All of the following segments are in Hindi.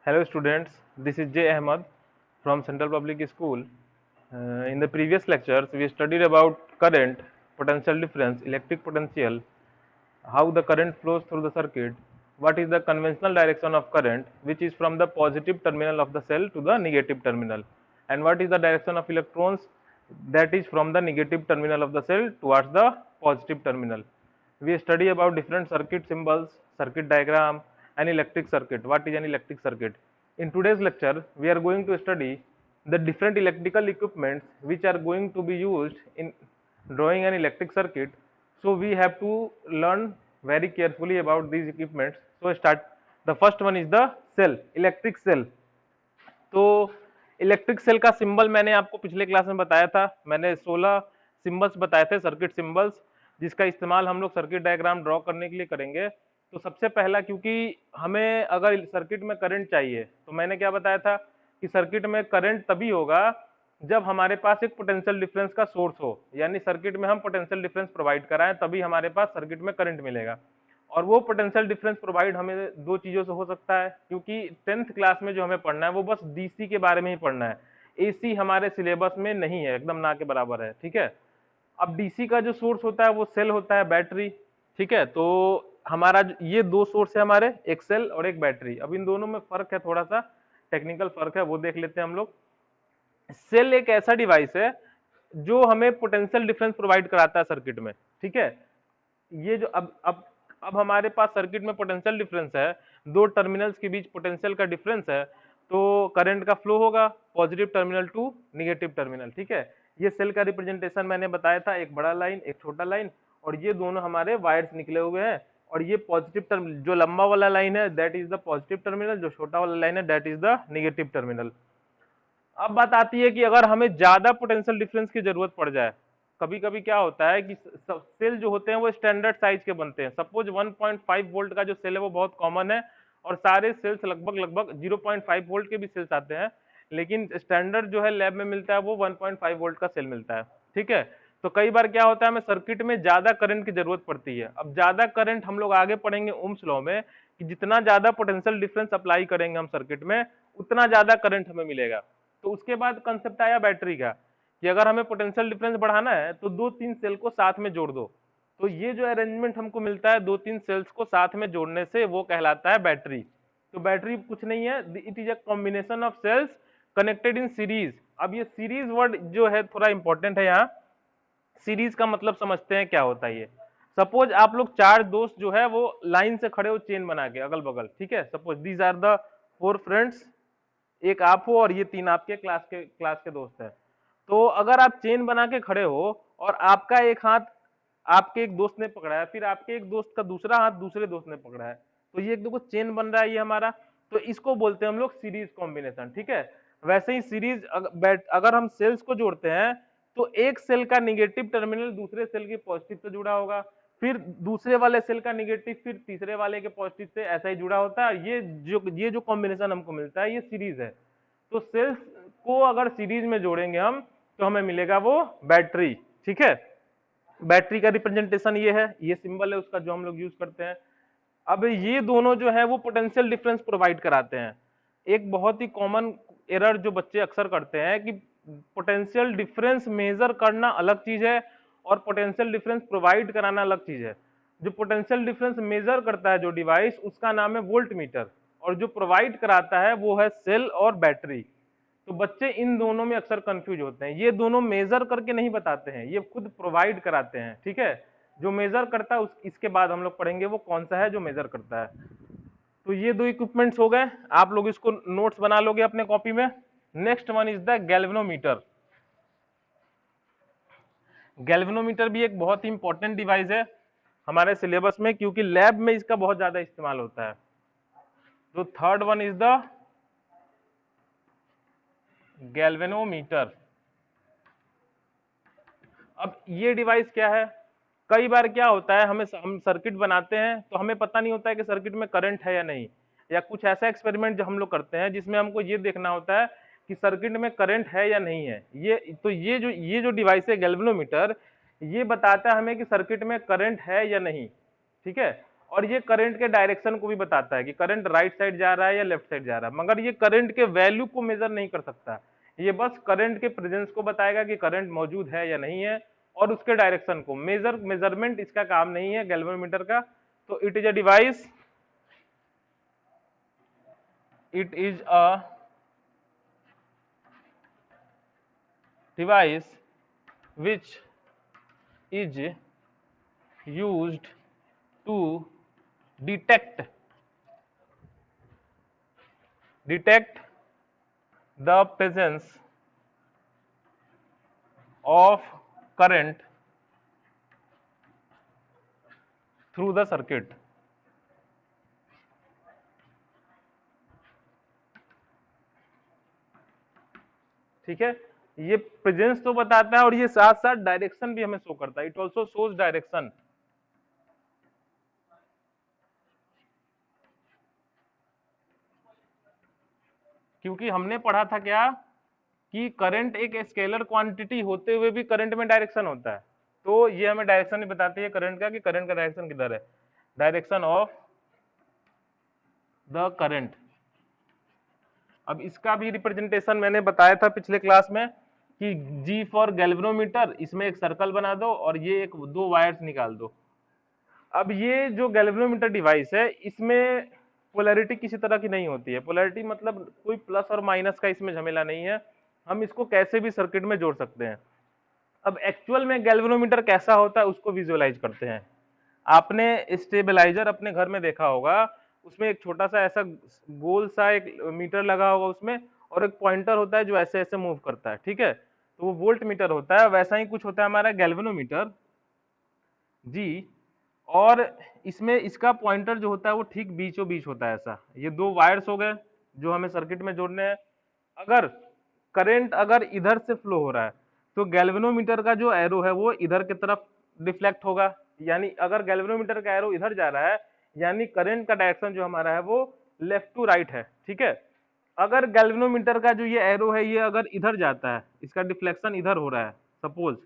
Hello students, this is J. Ahmad from Central Public School. In the previous lectures, we studied about current, potential difference, electric potential, how the current flows through the circuit, what is the conventional direction of current, which is from the positive terminal of the cell to the negative terminal, and what is the direction of electrons, that is from the negative terminal of the cell towards the positive terminal. We study about different circuit symbols, circuit diagram, and electric circuit. What is an electric circuit? In today's lecture, we are going to study the different electrical equipments which are going to be used in drawing an electric circuit. So we have to learn very carefully about these equipments. So start. The first one is the cell, electric cell. तो इलेक्ट्रिक सेल का सिंबल मैंने आपको पिछले क्लास में बताया था। मैंने 16 सिंबल्स बताए थे, सर्किट सिंबल्स, जिसका इस्तेमाल हम लोग सर्किट डायग्राम ड्रॉ करने के लिए करेंगे। तो सबसे पहला, क्योंकि हमें अगर सर्किट में करंट चाहिए, तो मैंने क्या बताया था कि सर्किट में करंट तभी होगा जब हमारे पास एक पोटेंशियल डिफरेंस का सोर्स हो, यानी सर्किट में हम पोटेंशियल डिफरेंस प्रोवाइड कराएं, तभी हमारे पास सर्किट में करंट मिलेगा। और वो पोटेंशियल डिफरेंस प्रोवाइड हमें दो चीजों से हो सकता है, क्योंकि 10th क्लास में जो हमें पढ़ना है वो बस डीसी के बारे में ही पढ़ना है, एसी हमारे सिलेबस में नहीं है, एकदम ना के बराबर है। ठीक है, अब डीसी का जो सोर्स होता है वो सेल होता है, बैटरी। ठीक है, तो हमारा ये दो सोर्स है हमारे, एक सेल और एक बैटरी। अब इन दोनों में फर्क है, थोड़ा सा टेक्निकल फर्क है, वो देख लेते हैं हम लोग। सेल एक ऐसा डिवाइस है जो हमें पोटेंशियल डिफरेंस प्रोवाइड कराता है सर्किट में। ठीक है, ये जो अब हमारे पास सर्किट में पोटेंशियल डिफरेंस है, दो टर्मिनल्स के बीच पोटेंशियल का डिफरेंस है, तो करंट का फ्लो होगा positive terminal to negative terminal. ठीक है, ये सेल का रिप्रेजेंटेशन मैंने बताया था, एक बड़ा लाइन एक छोटा लाइन, और ये दोनों हमारे वायर्स निकले हुए हैं। और ये पॉजिटिव टर्मिनल, जो लंबा वाला लाइन है that is the positive terminal, जो छोटा वाला लाइन है that is the negative terminal. अब बात आती है कि अगर हमें ज्यादा पोटेंशियल डिफरेंस की जरूरत पड़ जाए, कभी कभी क्या होता है कि सेल जो होते हैं वो स्टैंडर्ड साइज के बनते हैं। सपोज 1.5 वोल्ट का जो सेल है वो बहुत कॉमन है, और सारे सेल्स लगभग 0.5 वोल्ट के भी सेल्स आते हैं, लेकिन स्टैंडर्ड जो है लैब में मिलता है वो 1.5 वोल्ट का सेल मिलता है। ठीक है, तो कई बार क्या होता है, हमें सर्किट में ज्यादा करंट की जरूरत पड़ती है। अब ज्यादा करंट हम लोग आगे पढ़ेंगे ओम्स लॉ में, कि जितना ज्यादा पोटेंशियल डिफरेंस अप्लाई करेंगे हम सर्किट में, उतना ज्यादा करंट हमें मिलेगा। तो उसके बाद कंसेप्ट आया बैटरी का, कि अगर हमें पोटेंशियल डिफरेंस बढ़ाना है तो दो तीन सेल को साथ में जोड़ दो। तो ये जो अरेंजमेंट हमको मिलता है दो तीन सेल्स को साथ में जोड़ने से, वो कहलाता है बैटरी। तो बैटरी कुछ नहीं है, it is a combination of cells connected in series. अब ये सीरीज वर्ड जो है थोड़ा इंपॉर्टेंट है यहाँ। सीरीज का मतलब समझते हैं क्या होता है ये। सपोज आप लोग चार दोस्त जो है वो लाइन से खड़े हो, चेन बना के अगल बगल। ठीक है, suppose these are the 4 friends, एक आप हो और ये तीन आपके क्लास के दोस्त हैं। तो अगर आप चेन बना के खड़े हो और आपका एक हाथ आपके एक दोस्त ने पकड़ा है, फिर आपके एक दोस्त का दूसरा हाथ दूसरे दोस्त ने पकड़ा है, तो ये एक देखो चेन बन रहा है ये हमारा। तो इसको बोलते हैं हम लोग सीरीज कॉम्बिनेशन। ठीक है, वैसे ही सीरीज अगर हम सेल्स को जोड़ते हैं, तो एक सेल का निगेटिव टर्मिनल दूसरे सेल के पॉजिटिव से जुड़ा होगा, फिर दूसरे वाले सेल का निगेटिव फिर तीसरे वाले के पॉजिटिव से, ऐसा ही जुड़ा होता है। ये जो कॉम्बिनेशन हमको मिलता है ये सीरीज है। तो सेल्स को अगर सीरीज में जोड़ेंगे हम, तो हमें मिलेगा वो बैटरी। ठीक है, बैटरी का रिप्रेजेंटेशन ये है, ये सिंबल है उसका जो हम लोग यूज करते हैं। अब ये दोनों जो है वो पोटेंशियल डिफरेंस प्रोवाइड कराते हैं। एक बहुत ही कॉमन एरर जो बच्चे अक्सर करते हैं कि पोटेंशियल डिफरेंस मेजर करना अलग चीज है और पोटेंशियल डिफरेंस प्रोवाइड कराना अलग चीज है। जो पोटेंशियल डिफरेंस मेजर करता है जो डिवाइस, उसका नाम है वोल्ट मीटर, और जो प्रोवाइड कराता है वो है सेल और बैटरी। तो बच्चे इन दोनों में अक्सर कंफ्यूज होते हैं, ये दोनों मेजर करके नहीं बताते हैं, ये खुद प्रोवाइड कराते हैं। ठीक है, जो मेजर करता है इसके बाद हम लोग पढ़ेंगे वो कौन सा है जो मेजर करता है। तो ये दो इक्विपमेंट्स हो गए, आप लोग इसको नोट्स बना लोगे अपने कॉपी में। Next one is the galvanometer. Galvanometer भी एक बहुत ही इंपॉर्टेंट डिवाइस है हमारे सिलेबस में, क्योंकि लैब में इसका बहुत ज्यादा इस्तेमाल होता है। तो third one is the galvanometer. अब ये डिवाइस क्या है, कई बार क्या होता है हम सर्किट बनाते हैं तो हमें पता नहीं होता है कि सर्किट में करंट है या नहीं, या कुछ ऐसा एक्सपेरिमेंट जो हम लोग करते हैं जिसमें हमको ये देखना होता है कि सर्किट में करंट है या नहीं है। ये जो डिवाइस है गैल्वेनोमीटर, ये बताता है हमें कि सर्किट में करंट है या नहीं। ठीक है, और ये करंट के डायरेक्शन को भी बताता है कि करंट राइट साइड जा रहा है या लेफ्ट साइड जा रहा है, मगर ये करंट के वैल्यू को मेजर नहीं कर सकता। ये बस करंट के प्रेजेंस को बताएगा कि करंट मौजूद है या नहीं है, और उसके डायरेक्शन को मेजरमेंट इसका काम नहीं है गैल्वेनोमीटर का। तो it is a device, it is a device which is used to detect the presence of current through the circuit। ठीक है, ये प्रेजेंस तो बताता है और ये साथ साथ डायरेक्शन भी हमें शो करता है। It also shows direction. क्योंकि हमने पढ़ा था क्या कि करंट एक स्केलर क्वांटिटी होते हुए भी करंट में डायरेक्शन होता है, तो ये हमें डायरेक्शन ही बताती है करंट का कि करंट का डायरेक्शन किधर है, डायरेक्शन ऑफ द करंट। अब इसका भी रिप्रेजेंटेशन मैंने बताया था पिछले क्लास में कि जी फॉर गैल्वेनोमीटर, इसमें एक सर्कल बना दो और ये एक दो वायर्स निकाल दो। अब ये जो गैल्वेनोमीटर डिवाइस है इसमें पोलैरिटी किसी तरह की नहीं होती है। पोलैरिटी मतलब कोई प्लस और माइनस का इसमें झमेला नहीं है, हम इसको कैसे भी सर्किट में जोड़ सकते हैं। अब एक्चुअल में गैल्वेनोमीटर कैसा होता है उसको विजुअलाइज करते हैं। आपने स्टेबलाइजर अपने घर में देखा होगा, उसमें एक छोटा सा ऐसा गोल सा एक मीटर लगा होगा उसमें, और एक पॉइंटर होता है जो ऐसे ऐसे मूव करता है, ठीक है, तो वो वोल्ट मीटर होता है। वैसा ही कुछ होता है हमारा गैल्वेनोमीटर जी, और इसमें इसका पॉइंटर जो होता है वो ठीक बीचों बीच होता है ऐसा। ये दो वायर्स हो गए जो हमें सर्किट में जोड़ने हैं। अगर करंट अगर इधर से फ्लो हो रहा है तो गैल्वेनोमीटर का जो एरो है वो इधर की तरफ डिफ्लेक्ट होगा, यानी अगर गैल्वेनोमीटर का एरो इधर जा रहा है यानी करंट का डायरेक्शन जो हमारा है वो लेफ्ट टू राइट है, ठीक है। अगर गैल्वेनोमीटर का जो ये एरो है ये अगर इधर जाता है, इसका डिफ्लेक्शन इधर हो रहा है सपोज,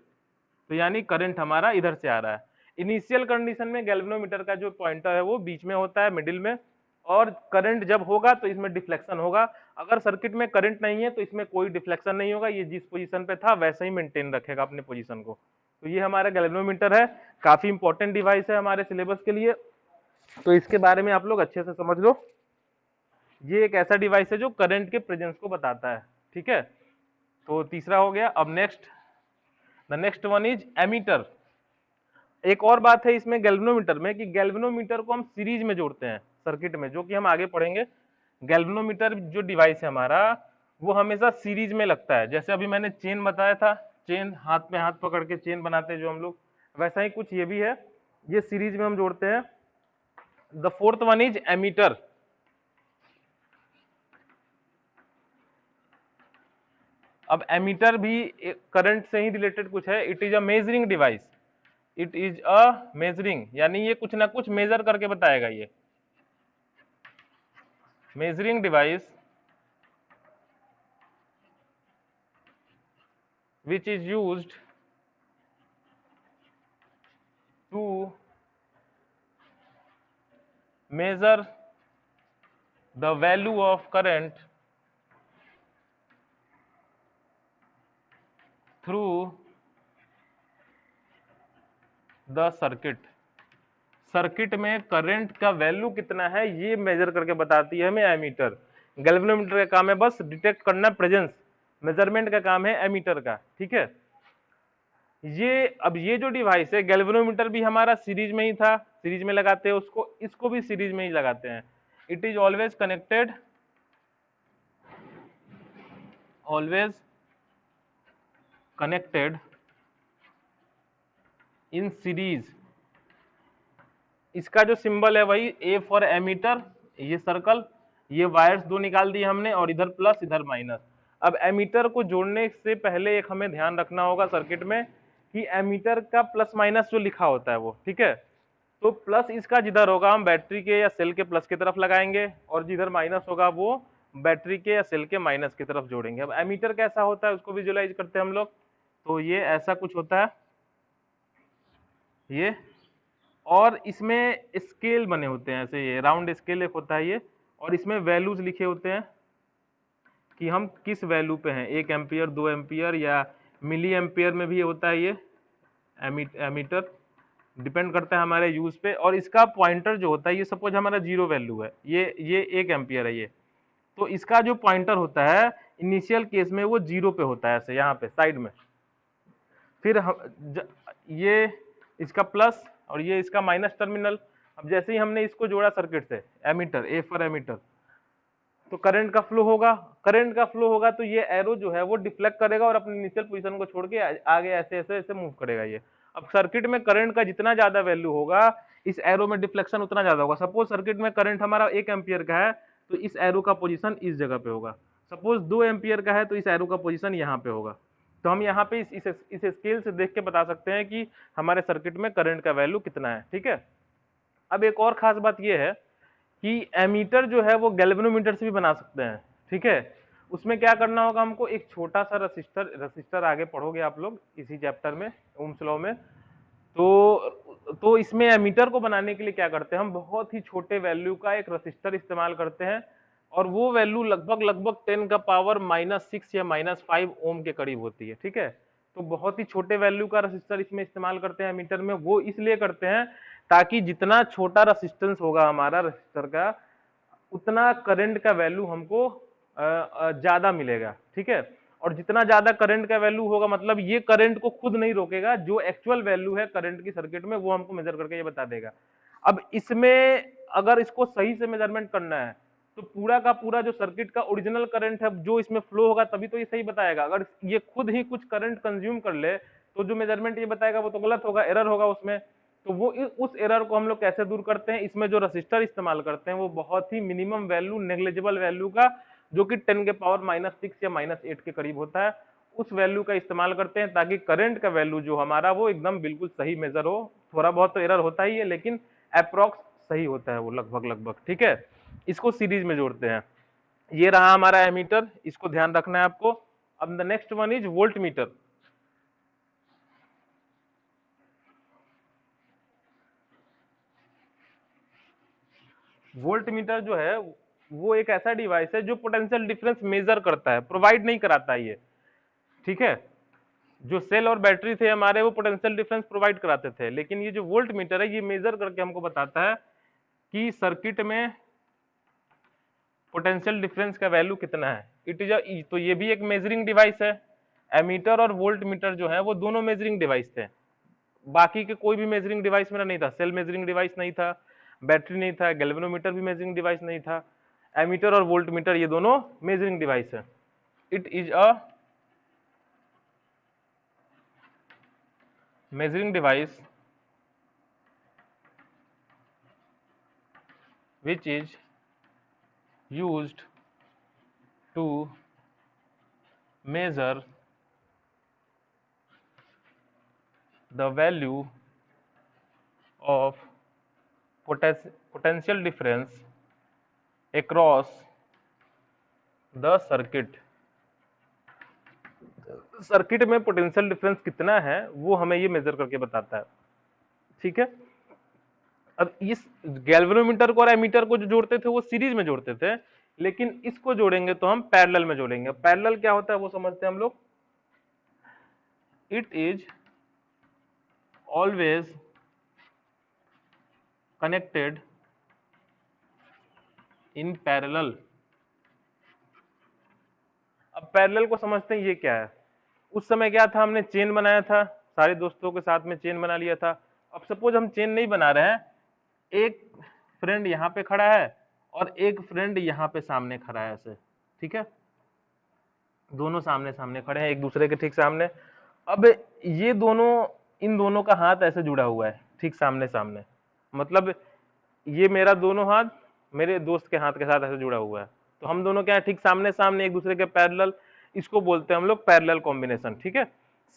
तो यानी करंट हमारा इधर से आ रहा है। इनिशियल कंडीशन में गैल्वेनोमीटर का जो पॉइंटर है वो बीच में होता है, मिडिल में, और करंट जब होगा तो इसमें डिफ्लेक्शन होगा। अगर सर्किट में करंट नहीं है तो इसमें कोई डिफ्लेक्शन नहीं होगा, ये जिस पोजीशन पे था वैसे ही मेंटेन रखेगा अपने पोजीशन को। तो ये हमारा गैल्वेनोमीटर है, काफी इंपॉर्टेंट डिवाइस है हमारे सिलेबस के लिए, तो इसके बारे में आप लोग अच्छे से समझ लो। ये एक ऐसा डिवाइस है जो करंट के प्रेजेंस को बताता है, ठीक है। तो तीसरा हो गया। अब the next one is ammeter. एक और बात है इसमें गैल्वेनोमीटर में कि गैल्वेनोमीटर को हम सीरीज में जोड़ते हैं सर्किट में, जो कि हम आगे पढ़ेंगे। गैल्वेनोमीटर जो डिवाइस है हमारा वो हमेशा सीरीज में लगता है। जैसे अभी मैंने चेन बताया था, चेन हाथ में हाथ पकड़ के चेन बनाते हैं जो हम लोग, वैसा ही कुछ ये भी है, ये सीरीज में हम जोड़ते हैं। The fourth one is ammeter. अब एमीटर भी करंट से ही रिलेटेड कुछ है। It is a measuring device, it is a measuring, यानी ये कुछ ना कुछ मेजर करके बताएगा। ये measuring device which is used to measure the value of current through the circuit। Circuit में करंट का वैल्यू कितना है ये मेजर करके बताती है हमें एमीटर। गैल्वेनोमीटर का काम है बस डिटेक्ट करना प्रेजेंस, मेजरमेंट का काम है एमीटर का, ठीक है। ये अब ये जो डिवाइस है गैल्वेनोमीटर भी हमारा सीरीज में ही था, सीरीज में लगाते हैं उसको, इसको भी सीरीज में ही लगाते हैं। It is always connected, always connected in series. इसका जो सिंबल है वही ए फॉर एमीटर, ये सर्कल, ये वायर्स दो निकाल दिए हमने और इधर प्लस इधर माइनस। अब एमीटर को जोड़ने से पहले एक हमें ध्यान रखना होगा सर्किट में कि एमीटर का प्लस माइनस जो लिखा होता है वो, ठीक है, तो प्लस इसका जिधर होगा हम बैटरी के या सेल के प्लस की तरफ लगाएंगे, और जिधर माइनस होगा वो बैटरी के या सेल के माइनस की तरफ जोड़ेंगे। अब एमीटर कैसा होता है उसको विजुअलाइज करते हैं हम लोग। तो ये ऐसा कुछ होता है ये, और इसमें स्केल बने होते हैं, ऐसे ये राउंड स्केल एक होता है ये, और इसमें वैल्यूज लिखे होते हैं कि हम किस वैल्यू पे हैं, 1 एम्पियर, 2 एम्पियर, या मिली एम्पियर में भी होता है ये एमीटर, डिपेंड करता है हमारे यूज पे। और इसका पॉइंटर जो होता है, ये सपोज हमारा 0 वैल्यू है, ये 1 एम्पियर है ये, तो इसका जो पॉइंटर होता है इनिशियल केस में वो 0 पे होता है, ऐसे यहाँ पे साइड में। फिर ये इसका प्लस और ये इसका माइनस टर्मिनल। अब जैसे ही हमने इसको जोड़ा सर्किट से, एमीटर, ए फॉर एमीटर, तो करंट का फ्लो होगा। करंट का फ्लो होगा तो ये एरो जो है वो डिफ्लेक्ट करेगा और अपनी इनिशियल पोजीशन को छोड़ के आगे ऐसे ऐसे ऐसे मूव करेगा ये। अब सर्किट में करंट का जितना ज्यादा वैल्यू होगा, इस एरो में डिफ्लेक्शन उतना ज्यादा होगा। सपोज सर्किट में करंट हमारा 1 एम्पियर का है, तो इस एरो का पोजीशन इस जगह पे होगा। सपोज 2 एम्पियर का है, तो इस एरो का पोजीशन यहाँ पे होगा। तो हम यहाँ पे इस स्केल से देख के बता सकते हैं कि हमारे सर्किट में करंट का वैल्यू कितना है। ठीक है, अब एक और खास बात यह है कि एमीटर जो है वो गैल्वेनोमीटर से भी बना सकते हैं। ठीक है, उसमें क्या करना होगा हमको, एक छोटा सा रसिस्टर आगे पढ़ोगे आप लोग इसी चैप्टर में, ओम्स लॉ में। तो इसमें एमीटर को बनाने के लिए क्या करते हैं हम, बहुत ही छोटे वैल्यू का एक रसिस्टर इस्तेमाल करते हैं, और वो वैल्यू लगभग 10 का पावर -6 या -5 ओम के करीब होती है। ठीक है, तो बहुत ही छोटे वैल्यू का रसिस्टर इसमें इस्तेमाल करते हैं एमीटर में। वो इसलिए करते हैं ताकि जितना छोटा रसिस्टेंस होगा हमारा रसिस्टर का, उतना करंट का वैल्यू हमको ज्यादा मिलेगा। ठीक है, और जितना ज्यादा करंट का वैल्यू होगा, मतलब ये करंट को खुद नहीं रोकेगा, जो एक्चुअल वैल्यू है करंट की सर्किट में वो हमको मेजर करके ये बता देगा। अब इसमें अगर इसको सही से मेजरमेंट करना है, तो पूरा का पूरा जो सर्किट का ओरिजिनल करंट है जो इसमें फ्लो होगा तभी तो ये सही बताएगा। अगर ये खुद ही कुछ करंट कंज्यूम कर ले, तो जो मेजरमेंट ये बताएगा वो तो गलत होगा, एरर होगा उसमें। तो वो उस एरर को हम लोग कैसे दूर करते हैं, इसमें जो रसिस्टर इस्तेमाल करते हैं वो बहुत ही मिनिमम वैल्यू, नेग्लिजिबल वैल्यू का, जो कि 10 के पावर -6 या -8 के करीब होता है, उस वैल्यू का इस्तेमाल करते हैं, ताकि करंट का वैल्यू जो हमारा वो एकदम बिल्कुल सही मेजर हो। थोड़ा बहुत तो एरर होता ही है, लेकिन अप्रोक्स सही होता है वो, लगभग। ठीक है, इसको सीरीज में जोड़ते हैं। ये रहा हमारा एमीटर, इसको ध्यान रखना है आपको। अब the next one is volt meter. Volt meter जो है वो एक ऐसा डिवाइस है जो पोटेंशियल डिफरेंस मेजर करता है, प्रोवाइड नहीं कराता है ये। ठीक है, जो सेल और बैटरी थे हमारे वो पोटेंशियल डिफरेंस प्रोवाइड कराते थे, लेकिन ये जो वोल्ट मीटर है ये मेजर करके हमको बताता है कि सर्किट में पोटेंशियल डिफरेंस का वैल्यू कितना है। इट इज तो ये भी एक मेजरिंग डिवाइस है। एमीटर और वोल्ट मीटर जो है वो दोनों मेजरिंग डिवाइस थे। बाकी के कोई भी मेजरिंग डिवाइस मेरा नहीं था, सेल मेजरिंग डिवाइस नहीं था, बैटरी नहीं था, गैल्वेनोमीटर भी मेजरिंग डिवाइस नहीं था। एमीटर और वोल्ट मीटर ये दोनों मेजरिंग डिवाइस है। It is a measuring device which is used to measure the value of potential difference across the circuit। Circuit में पोटेंशियल डिफरेंस कितना है वो हमें ये मेजर करके बताता है। ठीक है, अब इस गैल्वेनोमीटर को और एमीटर को जो जोड़ते थे वो सीरीज में जोड़ते थे, लेकिन इसको जोड़ेंगे तो हम पैरेलल में जोड़ेंगे। पैरेलल क्या होता है वो समझते हैं हम लोग। It is always connected in parallel. अब पैरेलल को समझते हैं ये क्या है। उस समय क्या था, हमने चेन बनाया था, सारे दोस्तों के साथ में चेन बना लिया था। अब सपोज हम चेन नहीं बना रहे हैं, एक फ्रेंड यहाँ पे खड़ा है और एक फ्रेंड यहाँ पे सामने खड़ा है ऐसे। ठीक है, दोनों सामने सामने खड़े हैं एक दूसरे के ठीक सामने। अब ये दोनों, इन दोनों का हाथ ऐसे जुड़ा हुआ है ठीक सामने सामने, मतलब ये मेरा दोनों हाथ मेरे दोस्त के हाथ के साथ ऐसे जुड़ा हुआ है, तो हम दोनों क्या है, ठीक सामने सामने एक दूसरे के पैरेलल। इसको बोलते हैं हम लोग पैरेलल कॉम्बिनेशन। ठीक है,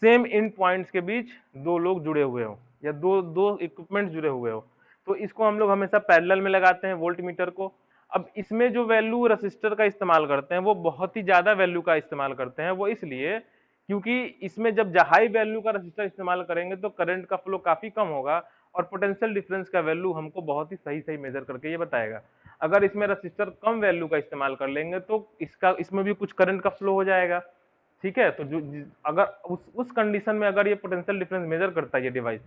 सेम इन पॉइंट्स के बीच दो लोग जुड़े हुए हो या दो इक्विपमेंट जुड़े हुए हो, तो इसको हम लोग हमेशा पैरेलल में लगाते हैं वोल्ट मीटर को। अब इसमें जो वैल्यू रसिस्टर का इस्तेमाल करते हैं वो बहुत ही ज्यादा वैल्यू का इस्तेमाल करते हैं। वो इसलिए क्योंकि इसमें जब हाई वैल्यू का रसिस्टर इस्तेमाल करेंगे तो करंट का फ्लो काफी कम होगा, और पोटेंशियल डिफरेंस का वैल्यू हमको बहुत ही सही सही मेजर करके ये बताएगा। अगर इसमें रजिस्टर कम वैल्यू का इस्तेमाल कर लेंगे तो इसमें भी कुछ करंट का फ्लो हो जाएगा। ठीक है, तो अगर उस कंडीशन में अगर ये पोटेंशियल डिफरेंस मेजर करता है ये डिवाइस,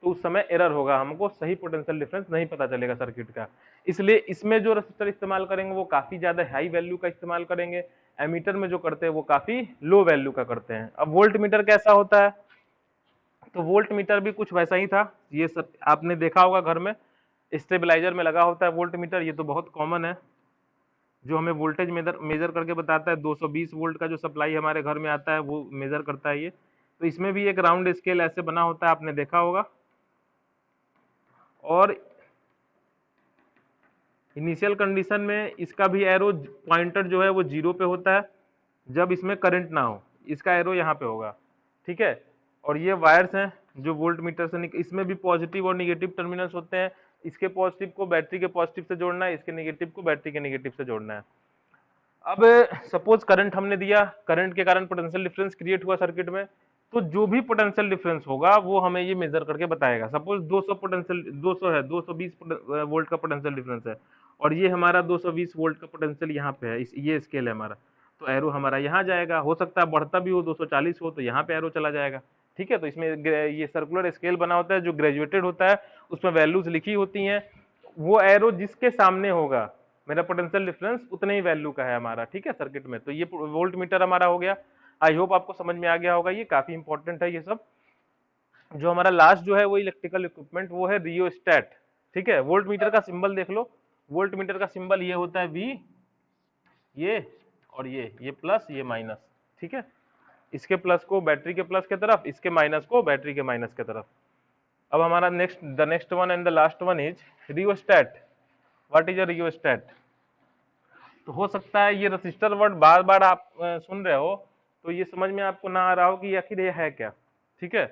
तो उस समय एरर होगा, हमको सही पोटेंशियल डिफरेंस नहीं पता चलेगा सर्किट का। इसलिए इसमें जो रजिस्टर इस्तेमाल करेंगे वो काफी ज्यादा हाई वैल्यू का इस्तेमाल करेंगे, एमीटर में जो करते हैं वो काफी लो वैल्यू का करते हैं। अब वोल्ट मीटर कैसा होता है, तो वोल्ट मीटर भी कुछ वैसा ही था। ये सब आपने देखा होगा घर में, स्टेबलाइजर में लगा होता है वोल्ट मीटर, ये तो बहुत कॉमन है, जो हमें वोल्टेज मेजर करके बताता है। 220 वोल्ट का जो सप्लाई हमारे घर में आता है वो मेजर करता है ये। तो इसमें भी एक राउंड स्केल ऐसे बना होता है, आपने देखा होगा। और इनिशियल कंडीशन में इसका भी एरो पॉइंटर जो है वो 0 पे होता है जब इसमें करंट ना हो, इसका एरो यहाँ पे होगा। ठीक है, और ये वायर्स हैं जो वोल्ट मीटर से इसमें भी पॉजिटिव और निगेटिव टर्मिनल्स होते हैं। इसके पॉजिटिव को बैटरी के पॉजिटिव से जोड़ना है, इसके नेगेटिव को बैटरी के नेगेटिव से जोड़ना है। अब सपोज करंट हमने दिया, करंट के कारण पोटेंशियल डिफरेंस क्रिएट हुआ सर्किट में, तो जो भी पोटेंशियल डिफरेंस होगा वो हमें ये मेजर करके बताएगा। सपोज 200 पोटेंशियल 200 है, 220 वोल्ट का पोटेंशियल डिफरेंस है, और ये हमारा 220 वोल्ट का पोटेंशियल यहाँ पे है, ये स्केल है हमारा, तो एरो हमारा यहाँ जाएगा। हो सकता है बढ़ता भी हो, 240 हो, तो यहाँ पे एरो चला जाएगा। ठीक है, तो इसमें ये सर्कुलर स्केल बना होता है जो ग्रेजुएटेड होता है, उसमें वैल्यूज लिखी होती हैं, वो एरो जिसके सामने होगा मेरा पोटेंशियल डिफरेंस उतने ही वैल्यू का है हमारा। ठीक है, सर्किट में। तो ये वोल्ट मीटर हमारा हो गया। आई होप आपको समझ में आ गया होगा, ये काफी इंपॉर्टेंट है ये सब। जो हमारा लास्ट जो है वो इलेक्ट्रिकल इक्विपमेंट, वो है रियोस्टेट। ठीक है, वोल्ट मीटर का सिंबल देख लो, वोल्ट मीटर का सिंबल ये होता है वी, ये और ये प्लस ये माइनस। ठीक है, इसके प्लस को बैटरी के प्लस की तरफ, इसके माइनस को बैटरी के माइनस की तरफ। अब हमारा the next one and the last one is rheostat. What is a rheostat? तो हो सकता है ये रजिस्टर वर्ड बार बार आप सुन रहे हो, तो ये समझ में आपको ना आ रहा हो कि आखिर ये है क्या। ठीक है,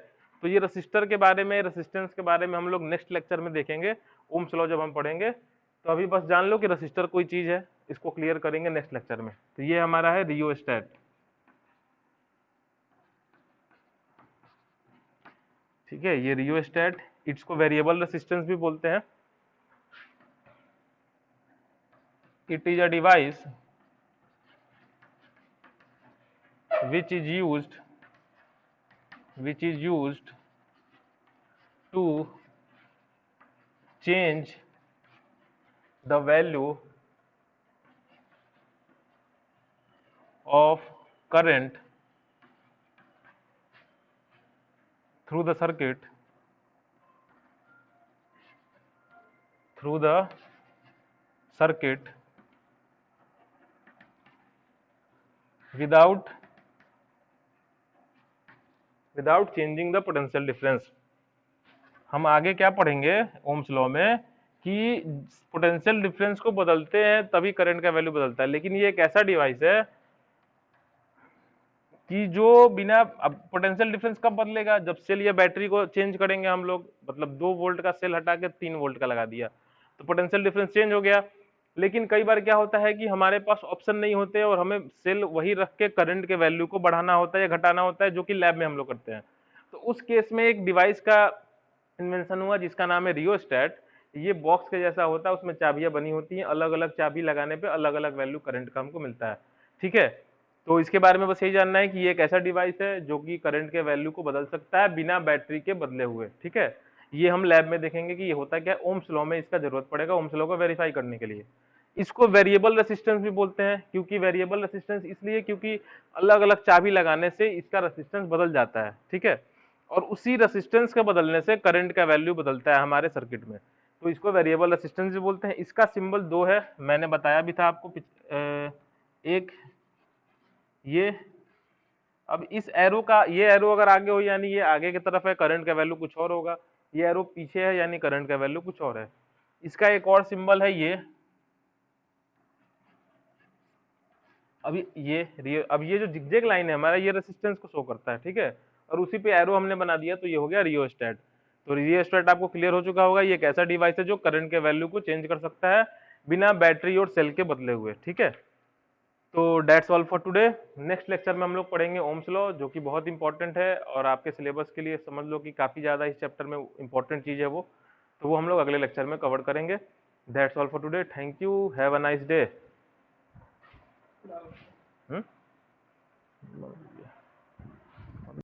तो ये रजिस्टर के बारे में, रेसिस्टेंस के बारे में हम लोग नेक्स्ट लेक्चर में देखेंगे, ओम्स लॉ जब हम पढ़ेंगे। तो अभी बस जान लो कि रजिस्टर कोई चीज है, इसको क्लियर करेंगे नेक्स्ट लेक्चर में। तो ये हमारा है रियोस्टेट। ठीक है, ये रियोस्टेट, इसको वेरिएबल रेसिस्टेंस भी बोलते हैं। It is a device which is used to change the value of current through the circuit without changing the potential difference। हम आगे क्या पढ़ेंगे ओम्स लॉ में कि पोटेंशियल डिफरेंस को बदलते हैं तभी करंट का वैल्यू बदलता है, लेकिन ये एक ऐसा डिवाइस है कि जो बिना, अब पोटेंशियल डिफरेंस कब बदलेगा? जब सेल या बैटरी को चेंज करेंगे हम लोग, मतलब 2 वोल्ट का सेल हटा के 3 वोल्ट का लगा दिया, तो पोटेंशियल डिफरेंस चेंज हो गया। लेकिन कई बार क्या होता है कि हमारे पास ऑप्शन नहीं होते और हमें सेल वही रख के करंट के वैल्यू को बढ़ाना होता है या घटाना होता है, जो कि लैब में हम लोग करते हैं। तो उस केस में एक डिवाइस का इन्वेंशन हुआ जिसका नाम है रियोस्टेट। ये बॉक्स के जैसा होता है, उसमें चाबियां बनी होती हैं, अलग अलग चाबी लगाने पे अलग अलग वैल्यू करंट का हमको मिलता है। ठीक है, तो इसके बारे में बस यही जानना है कि ये एक ऐसा डिवाइस है जो कि करंट के वैल्यू को बदल सकता है बिना बैटरी के बदले हुए। ठीक है, ये हम लैब में देखेंगे कि ये होता क्या है। ओम्स लॉ में इसका जरूरत पड़ेगा ओम्स लॉ को वेरीफाई करने के लिए। इसको वेरिएबल रेसिस्टेंस भी बोलते हैं, क्योंकि वेरिएबल रेसिस्टेंस इसलिए क्योंकि अलग अलग चाबी लगाने से इसका रेसिस्टेंस बदल जाता है। ठीक है, और उसी रेसिस्टेंस के बदलने से करंट का वैल्यू बदलता है हमारे सर्किट में, तो इसको वेरिएबल रेसिस्टेंस भी बोलते हैं। इसका सिंबल 2 है, मैंने बताया भी था आपको। एक ये, अब इस एरो का, ये एरो अगर आगे हो यानी ये आगे की तरफ है, करंट का वैल्यू कुछ और होगा। ये एरो पीछे है यानी करंट का वैल्यू कुछ और है। इसका एक और सिंबल है ये। अब ये जो जिगजैग लाइन है हमारा, ये रेसिस्टेंस को शो करता है। ठीक है, और उसी पे एरो हमने बना दिया, तो ये हो गया रियोस्टेट। तो रियोस्टेट आपको क्लियर हो चुका होगा, ये एक ऐसा डिवाइस है जो करंट के वैल्यू को चेंज कर सकता है बिना बैटरी और सेल के बदले हुए। ठीक है, तो that's all for today. Next lecture में हम लोग पढ़ेंगे ओम्स लॉ, जो कि बहुत इंपॉर्टेंट है और आपके सिलेबस के लिए समझ लो कि काफी ज्यादा इस चैप्टर में इंपॉर्टेंट चीज है वो। तो वो हम लोग अगले लेक्चर में कवर करेंगे। That's all for today, thank you, have a nice day.